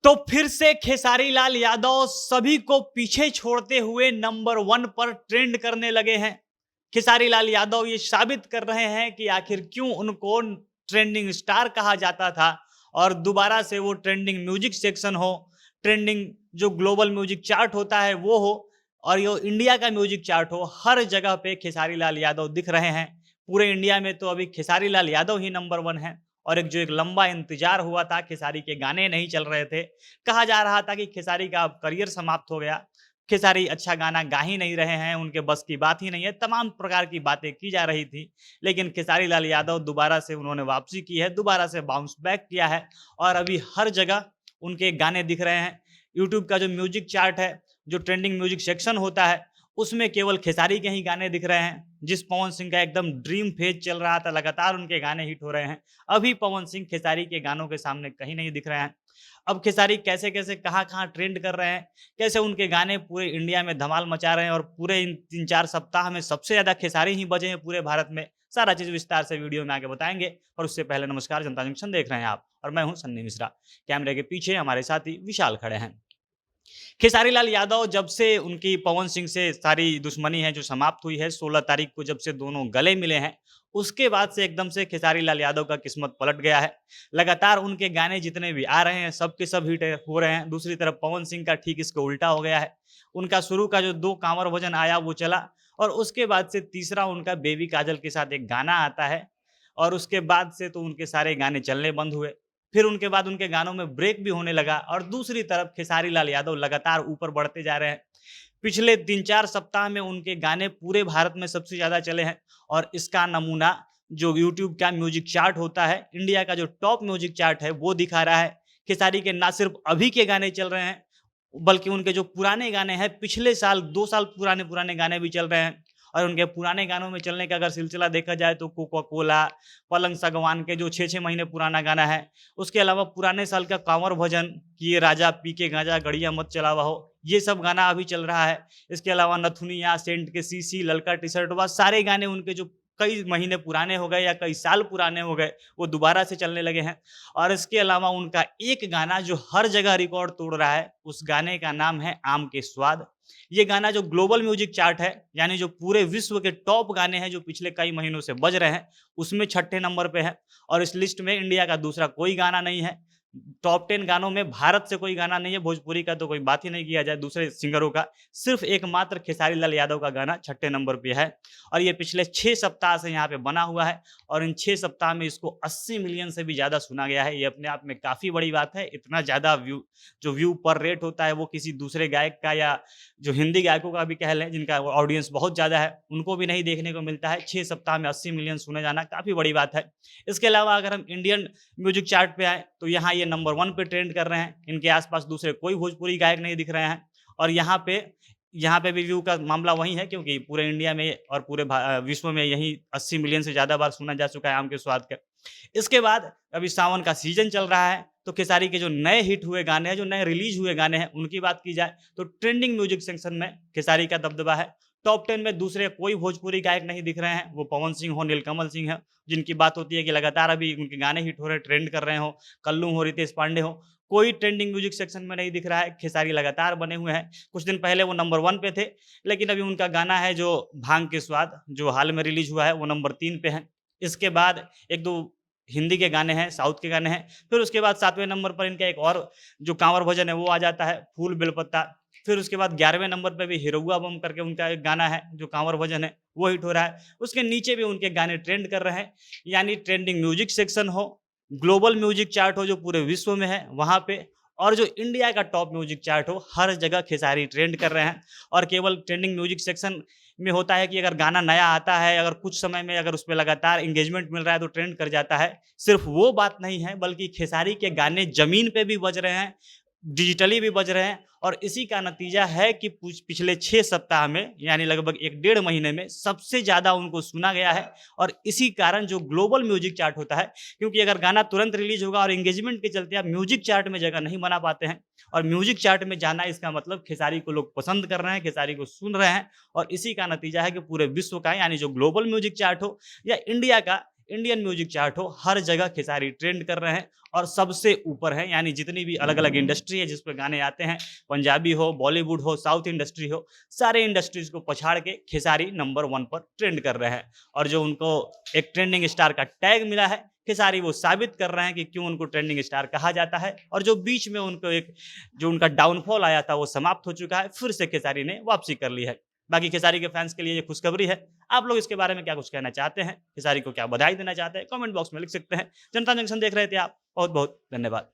तो फिर से खेसारी लाल यादव सभी को पीछे छोड़ते हुए नंबर 1 पर ट्रेंड करने लगे हैं। खेसारी लाल यादव ये साबित कर रहे हैं कि आखिर क्यों उनको ट्रेंडिंग स्टार कहा जाता था और दोबारा से वो ट्रेंडिंग म्यूजिक सेक्शन हो, ट्रेंडिंग जो ग्लोबल म्यूजिक चार्ट होता है वो हो और ये इंडिया का म्यूजिक चार्ट हो, हर जगह पे खेसारी लाल यादव दिख रहे हैं। पूरे इंडिया में तो अभी खेसारी लाल यादव ही नंबर 1 है। और एक लंबा इंतजार हुआ था, खेसारी के गाने नहीं चल रहे थे, कहा जा रहा था कि खेसारी का अब करियर समाप्त हो गया, खेसारी अच्छा गाना गा ही नहीं रहे हैं, उनके बस की बात ही नहीं है, तमाम प्रकार की बातें की जा रही थी। लेकिन खेसारी लाल यादव दोबारा से उन्होंने वापसी की है, दोबारा से बाउंस बैक किया है और अभी हर जगह उनके गाने दिख रहे हैं। यूट्यूब का जो म्यूजिक चार्ट है, जो ट्रेंडिंग म्यूजिक सेक्शन होता है, उसमें केवल खेसारी के ही गाने दिख रहे हैं। जिस पवन सिंह का एकदम ड्रीम फेज चल रहा था, लगातार उनके गाने हिट हो रहे हैं, अभी पवन सिंह खेसारी के गानों के सामने कहीं नहीं दिख रहे हैं। अब खेसारी कैसे-कैसे, कहाँ-कहाँ ट्रेंड कर रहे हैं, कैसे उनके गाने पूरे इंडिया में धमाल मचा रहे हैं और पूरे इन 3-4 सप्ताह में सबसे ज़्यादा खेसारी ही बजे हैं पूरे भारत में। सारा चीज़ विस्तार से वीडियो में आगे बताएँगे। और उससे पहले नमस्कार, जनता जंक्शन देख रहे हैं आप और मैं हूँ सन्नी मिश्रा। कैमरे के पीछे हमारे साथी विशाल खड़े हैं। खेसारी लाल यादव जब से उनकी पवन सिंह से सारी दुश्मनी है जो समाप्त हुई है, 16 तारीख को जब से दोनों गले मिले हैं, उसके बाद से एकदम से खेसारी लाल यादव का किस्मत पलट गया है। लगातार उनके गाने जितने भी आ रहे हैं, सब के सब हिट हो रहे हैं। दूसरी तरफ पवन सिंह का ठीक इसके उल्टा हो गया है। उनका शुरू का जो 2 कांवर भजन आया वो चला और उसके बाद से तीसरा उनका बेबी काजल के साथ एक गाना आता है और उसके बाद से तो उनके सारे गाने चलने बंद हुए। फिर उनके बाद उनके गानों में ब्रेक भी होने लगा और दूसरी तरफ खेसारी लाल यादव लगातार ऊपर बढ़ते जा रहे हैं। पिछले 3-4 सप्ताह में उनके गाने पूरे भारत में सबसे ज़्यादा चले हैं और इसका नमूना जो यूट्यूब का म्यूजिक चार्ट होता है, इंडिया का जो टॉप म्यूजिक चार्ट है वो दिखा रहा है। खेसारी के ना सिर्फ अभी के गाने चल रहे हैं, बल्कि उनके जो पुराने गाने हैं, पिछले साल 2 साल पुराने गाने भी चल रहे हैं। और उनके पुराने गानों में चलने का अगर सिलसिला देखा जाए तो कोका कोला, पलंग सागवान के जो 6-6 महीने पुराना गाना है, उसके अलावा पुराने साल का कांवर भजन कि ये राजा पी के गांजा गड़िया मत चलावा हो, ये सब गाना अभी चल रहा है। इसके अलावा नथुनिया, सेंट के सीसी, ललका टी-शर्ट, वह सारे गाने उनके जो कई महीने पुराने हो गए या कई साल पुराने हो गए, वो दोबारा से चलने लगे हैं। और इसके अलावा उनका एक गाना जो हर जगह रिकॉर्ड तोड़ रहा है, उस गाने का नाम है आम के स्वाद। ये गाना जो ग्लोबल म्यूजिक चार्ट है, यानी जो पूरे विश्व के टॉप गाने हैं जो पिछले कई महीनों से बज रहे हैं, उसमें 6ठे नंबर पे है और इस लिस्ट में इंडिया का दूसरा कोई गाना नहीं है। टॉप 10 गानों में भारत से कोई गाना नहीं है, भोजपुरी का तो कोई बात ही नहीं किया जाए, दूसरे सिंगरों का। सिर्फ एकमात्र खेसारी लाल यादव का गाना 6ठे नंबर पे है और ये पिछले 6 सप्ताह से यहाँ पे बना हुआ है और इन 6 सप्ताह में इसको 80 मिलियन से भी ज़्यादा सुना गया है। ये अपने आप में काफ़ी बड़ी बात है। इतना ज़्यादा व्यू पर रेट होता है, वो किसी दूसरे गायक का या जो हिंदी गायकों का भी कह लें, जिनका ऑडियंस बहुत ज़्यादा है, उनको भी नहीं देखने को मिलता है। 6 सप्ताह में 80 मिलियन सुने जाना काफ़ी बड़ी बात है। इसके अलावा अगर हम इंडियन म्यूजिक चार्ट पे आएँ, तो यहाँ ये नंबर 1 पे ट्रेंड कर रहे हैं। इनके आस-पास दूसरे कोई भोजपुरी गायक नहीं दिख रहे हैं और यहाँ पे भी व्यू का मामला वही है, क्योंकि पूरे इंडिया में और पूरे विश्व में यही 80 मिलियन से ज़्यादा बार सुना जा चुका है आम के स्वाद का। इसके बाद अभी सावन का सीज़न चल रहा है, तो खेसारी के जो नए हिट हुए गाने हैं, जो नए रिलीज़ हुए गाने हैं, उनकी बात की जाए तो ट्रेंडिंग म्यूजिक सेक्शन में खेसारी का दबदबा है। टॉप 10 में दूसरे कोई भोजपुरी गायक नहीं दिख रहे हैं, वो पवन सिंह हो, नीलकमल सिंह है, जिनकी बात होती है कि लगातार अभी उनके गाने हिट हो रहे हैं, ट्रेंड कर रहे हों, कल्लू हो, रितेश पांडे हो, कोई ट्रेंडिंग म्यूजिक सेक्शन में नहीं दिख रहा है। खेसारी लगातार बने हुए हैं। कुछ दिन पहले वो नंबर 1 पे थे, लेकिन अभी उनका गाना है जो भांग के स्वाद, जो हाल में रिलीज़ हुआ है, वो नंबर 3 पे है। इसके बाद 1-2 हिंदी के गाने हैं, साउथ के गाने हैं, फिर उसके बाद 7वें नंबर पर इनका एक और जो कांवर भजन है वो आ जाता है, फूल बेलपत्ता। फिर उसके बाद 11वें नंबर पे भी हिरौआ बम करके उनका एक गाना है, जो कांवर भजन है, वो हिट हो रहा है। उसके नीचे भी उनके गाने ट्रेंड कर रहे हैं, यानी ट्रेंडिंग म्यूजिक सेक्शन हो, ग्लोबल म्यूजिक चार्ट हो जो पूरे विश्व में है, वहाँ पे, और जो इंडिया का टॉप म्यूजिक चार्ट हो, हर जगह खेसारी ट्रेंड कर रहे हैं। और केवल ट्रेंडिंग म्यूजिक सेक्शन में होता है कि अगर गाना नया आता है, अगर कुछ समय में अगर उसपे लगातार एंगेजमेंट मिल रहा है तो ट्रेंड कर जाता है। सिर्फ वो बात नहीं है, बल्कि खेसारी के गाने ज़मीन पे भी बज रहे हैं, डिजिटली भी बज रहे हैं और इसी का नतीजा है कि पिछले 6 सप्ताह में, यानी लगभग 1 डेढ़ महीने में सबसे ज़्यादा उनको सुना गया है। और इसी कारण जो ग्लोबल म्यूजिक चार्ट होता है, क्योंकि अगर गाना तुरंत रिलीज होगा और एंगेजमेंट के चलते आप म्यूजिक चार्ट में जगह नहीं बना पाते हैं, और म्यूजिक चार्ट में जाना, इसका मतलब खेसारी को लोग पसंद कर रहे हैं, खेसारी को सुन रहे हैं और इसी का नतीजा है कि पूरे विश्व का, यानी जो ग्लोबल म्यूजिक चार्ट हो या इंडिया का, इंडियन म्यूजिक चार्ट हो, हर जगह खेसारी ट्रेंड कर रहे हैं और सबसे ऊपर है। यानी जितनी भी अलग अलग इंडस्ट्री है जिस पर गाने आते हैं, पंजाबी हो, बॉलीवुड हो, साउथ इंडस्ट्री हो, सारे इंडस्ट्रीज को पछाड़ के खेसारी नंबर 1 पर ट्रेंड कर रहे हैं। और जो उनको एक ट्रेंडिंग स्टार का टैग मिला है, खेसारी वो साबित कर रहे हैं कि क्यों उनको ट्रेंडिंग स्टार कहा जाता है। और जो बीच में उनको एक जो उनका डाउनफॉल आया था वो समाप्त हो चुका है, फिर से खेसारी ने वापसी कर ली है। बाकी खेसारी के फैंस के लिए ये खुशखबरी है। आप लोग इसके बारे में क्या कुछ कहना चाहते हैं? खेसारी को क्या बधाई देना चाहते हैं? कमेंट बॉक्स में लिख सकते हैं। जनता जंक्शन देख रहे थे आप, बहुत बहुत धन्यवाद।